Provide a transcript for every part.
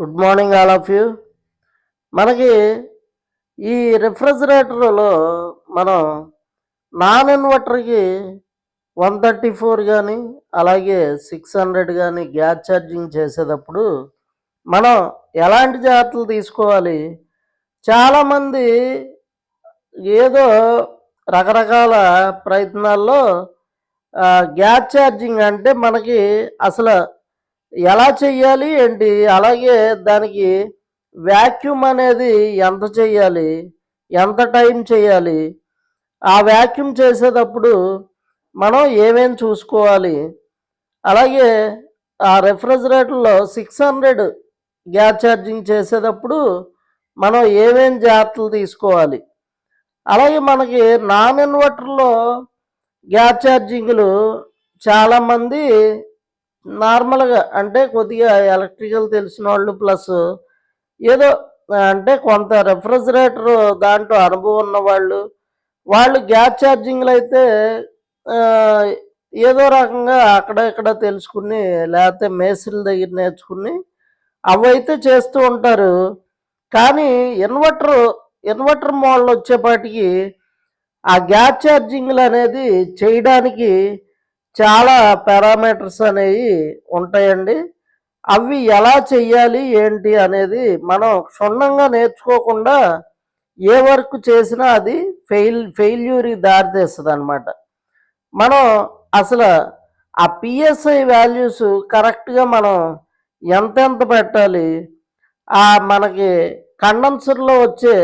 Good morning all of you. మనకి ఈ రిఫ్రిజిరేటర్లో మనం నాన్ ఇన్వర్టర్కి 134 కానీ అలాగే 600 కానీ గ్యాస్ ఛార్జింగ్ చేసేటప్పుడు మనం ఎలాంటి జాగ్రత్తలు తీసుకోవాలి? చాలామంది ఏదో రకరకాల ప్రయత్నాల్లో గ్యాస్ ఛార్జింగ్ అంటే మనకి అసలు ఎలా చెయ్యాలి ఏంటి, అలాగే దానికి వ్యాక్యూమ్ అనేది ఎంత చెయ్యాలి, ఎంత టైం చేయాలి, ఆ వ్యాక్యూమ్ చేసేటప్పుడు మనం ఏమేమి చూసుకోవాలి, అలాగే ఆ రెఫ్రిజిరేటర్లో 600 గ్యాస్ ఛార్జింగ్ చేసేటప్పుడు మనం ఏమేమి జాగ్రత్తలు తీసుకోవాలి, అలాగే మనకి నాన్ ఇన్వర్టర్లో గ్యాస్ ఛార్జింగ్లు చాలామంది నార్మల్గా అంటే కొద్దిగా ఎలక్ట్రికల్ తెలిసిన వాళ్ళు ప్లస్ ఏదో అంటే కొంత రెఫ్రిజిరేటర్ దాంట్లో అనుభవం ఉన్న వాళ్ళు గ్యాస్ ఛార్జింగ్లు అయితే ఆ, ఏదో రకంగా అక్కడ ఇక్కడ తెలుసుకుని లేకపోతే మేస్త్రీల దగ్గర నేర్చుకుని అవైతే చేస్తూ ఉంటారు. కానీ ఇన్వర్టర్ మోడల్ వచ్చేపాటికి ఆ గ్యాస్ ఛార్జింగ్లు అనేది చేయడానికి చాలా పారామీటర్స్ అనేవి ఉంటాయండి. అవి ఎలా చెయ్యాలి ఏంటి అనేది మనం క్షుణ్ణంగా నేర్చుకోకుండా ఏ వర్క్ చేసినా అది ఫెయిల్యూర్కి దారితీస్తుంది అనమాట. మనం అసలు ఆ పిఎస్ఐ వాల్యూస్ కరెక్ట్గా మనం ఎంతెంత పెట్టాలి, ఆ మనకి కండెన్సర్లో వచ్చే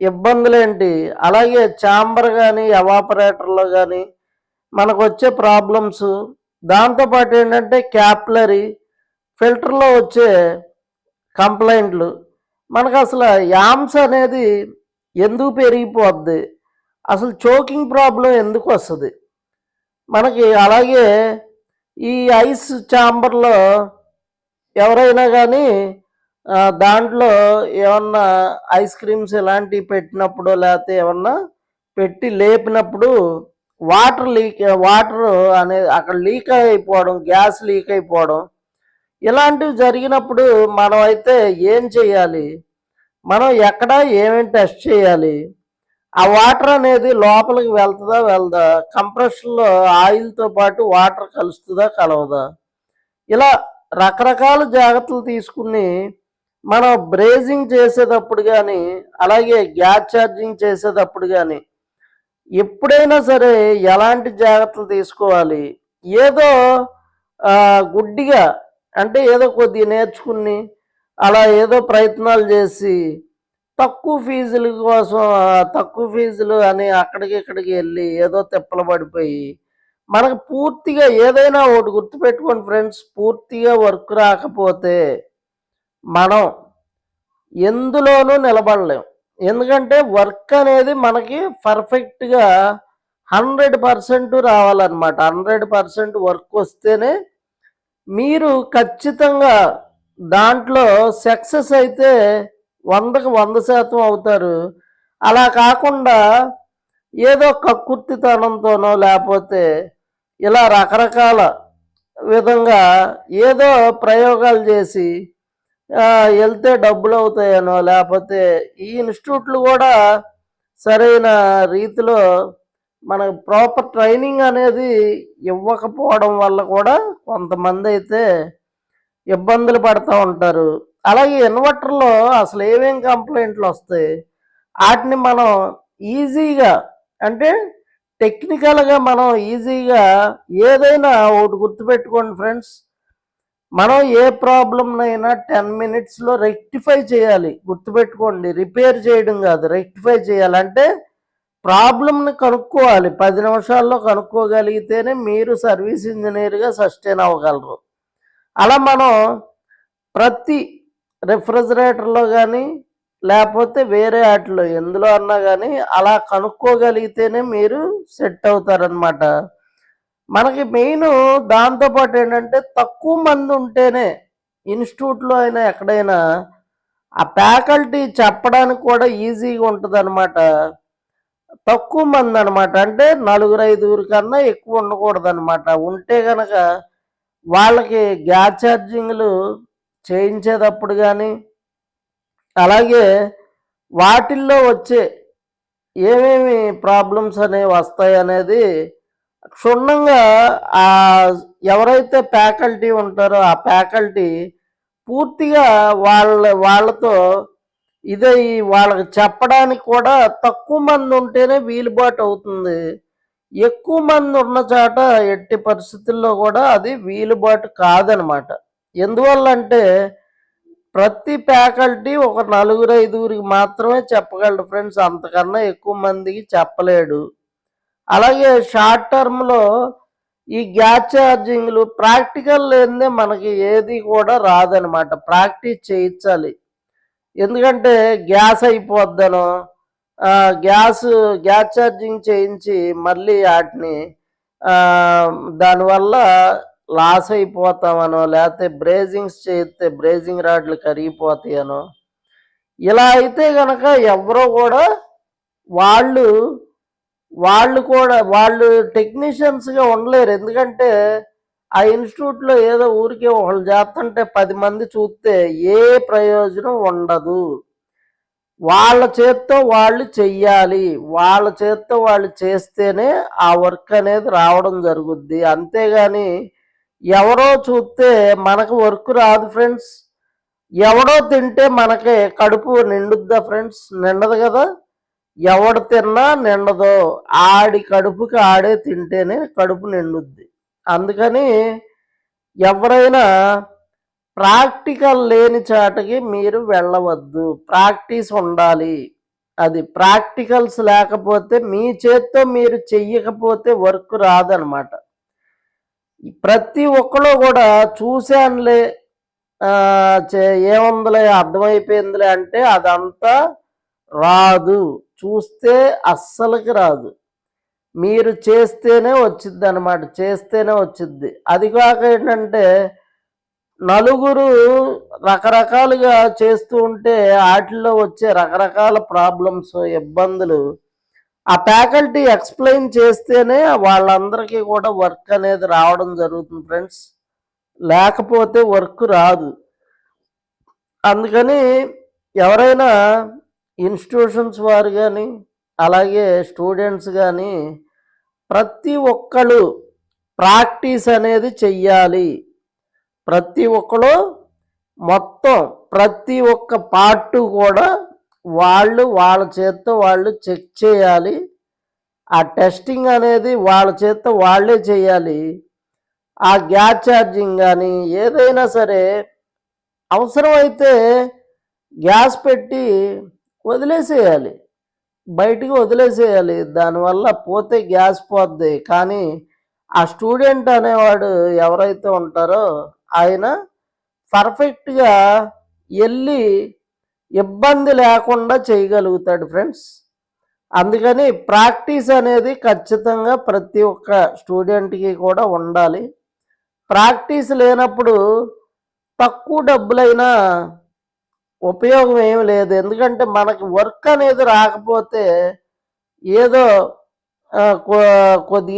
ఇబ్బందులేంటి, అలాగే ఛాంబర్ కానీ ఎవాపరేటర్లో కానీ మనకు వచ్చే ప్రాబ్లమ్స్, దాంతోపాటు ఏంటంటే క్యాప్లరీ ఫిల్టర్లో వచ్చే కంప్లైంట్లు, మనకు అసలు యామ్స్ అనేది ఎందుకు పెరిగిపోద్ది, అసలు చోకింగ్ ప్రాబ్లం ఎందుకు వస్తుంది మనకి, అలాగే ఈ ఐస్ ఛాంబర్లో ఎవరైనా కానీ దాంట్లో ఏమన్నా ఐస్ క్రీమ్స్ ఇలాంటివి పెట్టినప్పుడు లేకపోతే ఏమన్నా పెట్టి లేపినప్పుడు వాటర్ అనేది అక్కడ లీక్ అయిపోవడం, గ్యాస్ లీక్ అయిపోవడం, ఇలాంటివి జరిగినప్పుడు మనం అయితే ఏం చేయాలి, మనం ఎక్కడ ఏమేమి టెస్ట్ చేయాలి, ఆ వాటర్ అనేది లోపలికి వెళ్తుందా వెళ్దా, కంప్రెషన్లో ఆయిల్తో పాటు వాటర్ కలుస్తుందా కలవదా, ఇలా రకరకాల జాగ్రత్తలు తీసుకుని మనం బ్రేజింగ్ చేసేటప్పుడు కానీ అలాగే గ్యాస్ ఛార్జింగ్ చేసేటప్పుడు కానీ ఎప్పుడైనా సరే ఎలాంటి జాగ్రత్తలు తీసుకోవాలి. ఏదో గుడ్డిగా అంటే ఏదో కొద్దిగా నేర్చుకుని అలా ఏదో ప్రయత్నాలు చేసి తక్కువ ఫీజుల కోసం తక్కువ ఫీజులు అని అక్కడికి ఇక్కడికి వెళ్ళి ఏదో తిప్పలు పడిపోయి మనకు పూర్తిగా ఏదైనా ఒకటి గుర్తుపెట్టుకోండి ఫ్రెండ్స్, పూర్తిగా వర్క్ రాకపోతే మనం ఎందులోనూ నిలబడలేం. ఎందుకంటే వర్క్ అనేది మనకి పర్ఫెక్ట్గా 100% రావాలన్నమాట. 100% వర్క్ వస్తేనే మీరు ఖచ్చితంగా దాంట్లో సక్సెస్ అయితే 100కి 100% అవుతారు. అలా కాకుండా ఏదో కక్కుర్తితనంతోనో లేకపోతే ఇలా రకరకాల విధంగా ఏదో ప్రయోగాలు చేసి వెళ్తే డబ్బులు అవుతాయనో లేకపోతే ఈ ఇన్స్టిట్యూట్లు కూడా సరైన రీతిలో మనకు ప్రాపర్ ట్రైనింగ్ అనేది ఇవ్వకపోవడం వల్ల కూడా కొంతమంది అయితే ఇబ్బందులు పడుతూ ఉంటారు. అలాగే ఇన్వర్టర్లో అసలు ఏమేం కంప్లైంట్లు వస్తాయి వాటిని మనం ఈజీగా అంటే టెక్నికల్గా మనం ఈజీగా ఏదైనా ఒకటి గుర్తుపెట్టుకోండి ఫ్రెండ్స్, మనం ఏ ప్రాబ్లంనైనా 10 మినిట్స్లో రెక్టిఫై చేయాలి. గుర్తుపెట్టుకోండి, రిపేర్ చేయడం కాదు, రెక్టిఫై చేయాలంటే ప్రాబ్లంని కనుక్కోవాలి. 10 నిమిషాల్లో కనుక్కోగలిగితేనే మీరు సర్వీస్ ఇంజనీర్గా సస్టైన్ అవ్వగలరు. అలా మనం ప్రతి రెఫ్రిజిరేటర్లో కానీ లేకపోతే వేరే వాటిలో ఎందులో అన్నా కానీ అలా కనుక్కోగలిగితేనే మీరు సెట్ అవుతారనమాట. మనకి మెయిన్ దాంతోపాటు ఏంటంటే తక్కువ మంది ఉంటేనే ఇన్స్టిట్యూట్లో అయినా ఎక్కడైనా ఆ ఫ్యాకల్టీ చెప్పడానికి కూడా ఈజీగా ఉంటుంది అనమాట. తక్కువ మంది అనమాట, అంటే 4-5 కన్నా ఎక్కువ ఉండకూడదు అనమాట. ఉంటే కనుక వాళ్ళకి గ్యాస్ ఛార్జింగ్లు చేయించేటప్పుడు కానీ, అలాగే వాటిల్లో వచ్చే ఏమేమి ప్రాబ్లమ్స్ అనేవి వస్తాయనేది క్షుణ్ణంగా ఆ ఎవరైతే ఫ్యాకల్టీ ఉంటారో ఆ ఫ్యాకల్టీ పూర్తిగా వాళ్ళతో ఇదే వాళ్ళకి చెప్పడానికి కూడా తక్కువ మంది ఉంటేనే వీలుబాటు అవుతుంది. ఎక్కువ మంది ఉన్న చాట ఎట్టి పరిస్థితుల్లో కూడా అది వీలుబాటు కాదనమాట. ఎందువల్లంటే ప్రతి ఫ్యాకల్టీ ఒక నలుగురు ఐదుగురికి మాత్రమే చెప్పగలడు ఫ్రెండ్స్. అంతకన్నా ఎక్కువ మందికి చెప్పలేడు. అలాగే షార్ట్ టర్మ్‌లో ఈ గ్యాస్ ఛార్జింగ్‌లు ప్రాక్టికల్ లేనిదే మనకి ఏది కూడా రాదనమాట. ప్రాక్టీస్ చేయించాలి. ఎందుకంటే గ్యాస్ అయిపోద్దనో, గ్యాస్ ఛార్జింగ్ చేయించి మళ్ళీ ఆటిని దానివల్ల లాస్ అయిపోతామనో, లేకపోతే బ్రేజింగ్స్ చేస్తే బ్రేజింగ్ రాడ్లు కరిగిపోతాయనో, ఇలా అయితే గనక ఎవరో కూడా వాళ్ళు వాళ్ళు టెక్నీషియన్స్‌గా ఉండలేరు. ఎందుకంటే ఆ ఇన్‌స్టిట్యూట్‌లో ఏదో ఊరికే ఒకళ్ళు చేస్తుంటే 10 మంది చూస్తే ఏ ప్రయోజనం ఉండదు. వాళ్ళ చేత్తో వాళ్ళు చెయ్యాలి. వాళ్ళ చేత్తో వాళ్ళు చేస్తేనే ఆ వర్క్ అనేది రావడం జరుగుద్ది. అంతేగాని ఎవరో చూస్తే మనకు వర్క్ రాదు ఫ్రెండ్స్. ఎవడో తింటే మనకి కడుపు నిండుద్దా ఫ్రెండ్స్? నిండదు కదా! ఎవడు తిన్నా నిండదు. ఆడి కడుపుకి ఆడే తింటేనే కడుపు నిండుద్ది. అందుకని ఎవరైనా ప్రాక్టికల్ లేని చాటకి మీరు వెళ్ళవద్దు. ప్రాక్టీస్ ఉండాలి. అది ప్రాక్టికల్స్ లేకపోతే మీ చేత్తో మీరు చెయ్యకపోతే వర్క్ రాదనమాట. ప్రతి ఒక్కళ్ళు కూడా చూశానులే, ఏముందిలే అర్థమైపోయిందిలే అంటే అదంతా రాదు. చూస్తే అస్సలకి రాదు. మీరు చేస్తేనే వచ్చిద్ది అనమాట. చేస్తేనే వచ్చిద్ది. అది కాక ఏంటంటే నలుగురు రకరకాలుగా చేస్తూ ఉంటే వాటిల్లో వచ్చే రకరకాల ప్రాబ్లమ్స్, ఇబ్బందులు ఆ ఫ్యాకల్టీ ఎక్స్ప్లెయిన్ చేస్తేనే వాళ్ళందరికీ కూడా వర్క్ అనేది రావడం జరుగుతుంది ఫ్రెండ్స్. లేకపోతే వర్క్ రాదు. అందుకని ఎవరైనా ఇన్స్టిట్యూషన్స్ వారు కానీ, అలాగే స్టూడెంట్స్ కానీ ప్రతి ఒక్కళ్ళు ప్రాక్టీస్ అనేది చెయ్యాలి. ప్రతి ఒక్కరు మొత్తం ప్రతి ఒక్క పార్టు కూడా వాళ్ళ చేత్తో వాళ్ళు చెక్ చేయాలి. ఆ టెస్టింగ్ అనేది వాళ్ళ చేత్తో వాళ్ళే చేయాలి. ఆ గ్యాస్ ఛార్జింగ్ కానీ ఏదైనా సరే అవసరమైతే గ్యాస్ పెట్టి వదిలేసేయాలి. బయటికి వదిలేసేయాలి. దానివల్ల పోతే గ్యాస్ పోద్ది. కానీ ఆ స్టూడెంట్ అనేవాడు ఎవరైతే ఉంటారో ఆయన పర్ఫెక్ట్గా వెళ్ళి ఇబ్బంది లేకుండా చేయగలుగుతాడు ఫ్రెండ్స్. అందుకని ప్రాక్టీస్ అనేది ఖచ్చితంగా ప్రతి ఒక్క స్టూడెంట్కి కూడా ఉండాలి. ప్రాక్టీస్ లేనప్పుడు తక్కువ డబ్బులైనా ఉపయోగం ఏమి లేదు. ఎందుకంటే మనకి వర్క్ అనేది రాకపోతే ఏదో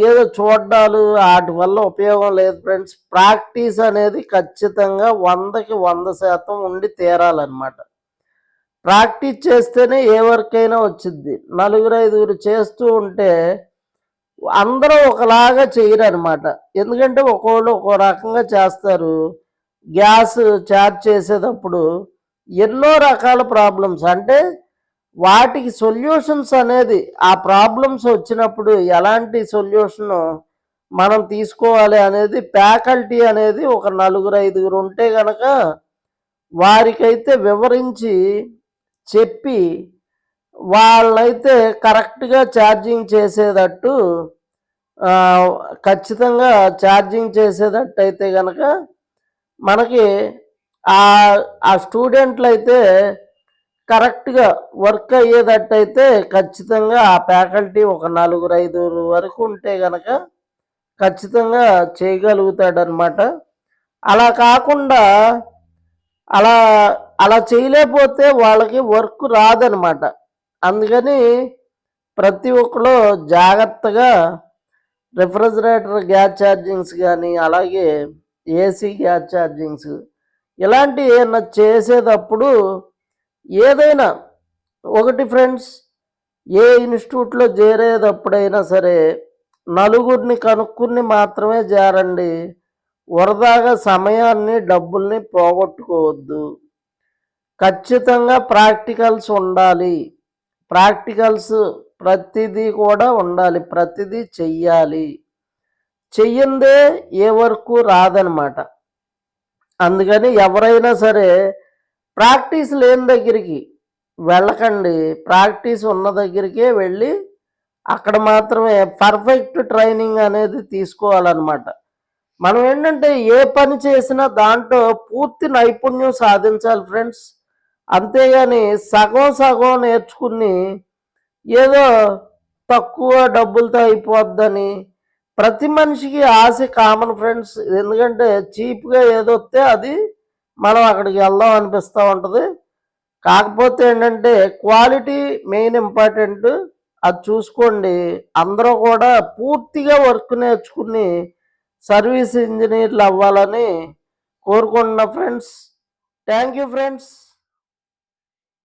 ఏదో చూడ్డాలు వాటి వల్ల ఉపయోగం లేదు ఫ్రెండ్స్. ప్రాక్టీస్ అనేది ఖచ్చితంగా 100కి 100% ఉండి తీరాలన్నమాట. ప్రాక్టీస్ చేస్తేనే ఏ వర్క్ అయినా వచ్చిద్ది. నలుగురు ఐదుగురు చేస్తూ ఉంటే అందరూ ఒకలాగా చేయరు అనమాట. ఎందుకంటే ఒక్కోళ్ళు ఒక్కో రకంగా చేస్తారు. గ్యాస్ ఛార్జ్ చేసేటప్పుడు ఎన్నో రకాల ప్రాబ్లమ్స్, అంటే వాటికి సొల్యూషన్స్ అనేది ఆ ప్రాబ్లమ్స్ వచ్చినప్పుడు ఎలాంటి సొల్యూషన్ మనం తీసుకోవాలి అనేది ఫ్యాకల్టీ అనేది ఒక నలుగురు ఐదుగురు ఉంటే గనక వారికైతే వివరించి చెప్పి వాళ్ళైతే కరెక్ట్గా ఛార్జింగ్ చేసేటట్టు ఖచ్చితంగా ఛార్జింగ్ చేసేటట్టు అయితే కనుక మనకి ఆ స్టూడెంట్లు అయితే కరెక్ట్గా వర్క్ అయ్యేటట్టయితే ఖచ్చితంగా ఆ ఫ్యాకల్టీ ఒక నలుగురు ఐదుగురు వరకు ఉంటే కనుక ఖచ్చితంగా చేయగలుగుతాడనమాట. అలా కాకుండా అలా అలా చేయలేకపోతే వాళ్ళకి వర్క్ రాదనమాట. అందుకని ప్రతి ఒక్కరు జాగ్రత్తగా రిఫ్రిజిరేటర్ గ్యాస్ ఛార్జింగ్స్ కానీ, అలాగే ఏసీ గ్యాస్ ఛార్జింగ్స్ ఇలాంటి ఏమన్నా చేసేటప్పుడు ఏదైనా ఒకటి ఫ్రెండ్స్, ఏ ఇన్స్టిట్యూట్లో చేరేటప్పుడైనా సరే నలుగురిని కనుక్కుని మాత్రమే చేరండి. వృధాగా సమయాన్ని డబ్బుల్ని పోగొట్టుకోవద్దు. ఖచ్చితంగా ప్రాక్టికల్స్ ఉండాలి. ప్రాక్టికల్స్ ప్రతిదీ కూడా ఉండాలి. ప్రతిదీ చెయ్యాలి. చెయ్యందే ఏ వరకు రాదనమాట. అందుకని ఎవరైనా సరే ప్రాక్టీస్ లేని దగ్గరికి వెళ్ళకండి. ప్రాక్టీస్ ఉన్న దగ్గరికే వెళ్ళి అక్కడ మాత్రమే పర్ఫెక్ట్ ట్రైనింగ్ అనేది తీసుకోవాలన్నమాట. మనం ఏంటంటే ఏ పని చేసినా దాంట్లో పూర్తి నైపుణ్యం సాధించాలి ఫ్రెండ్స్. అంతేగాని సగం సగం నేర్చుకుని ఏదో తక్కువ డబ్బులతో అయిపోద్దని, ప్రతి మనిషికి ఆశ కామన్ ఫ్రెండ్స్. ఎందుకంటే చీప్గా ఏదో వస్తే అది మనం అక్కడికి వెళ్దాం అనిపిస్తూ ఉంటుంది. కాకపోతే ఏంటంటే క్వాలిటీ మెయిన్ ఇంపార్టెంట్. అది చూసుకోండి. అందరూ కూడా పూర్తిగా వర్క్ నేర్చుకుని సర్వీస్ ఇంజనీర్లు అవ్వాలని కోరుకుంటున్నా ఫ్రెండ్స్. Thank you friends.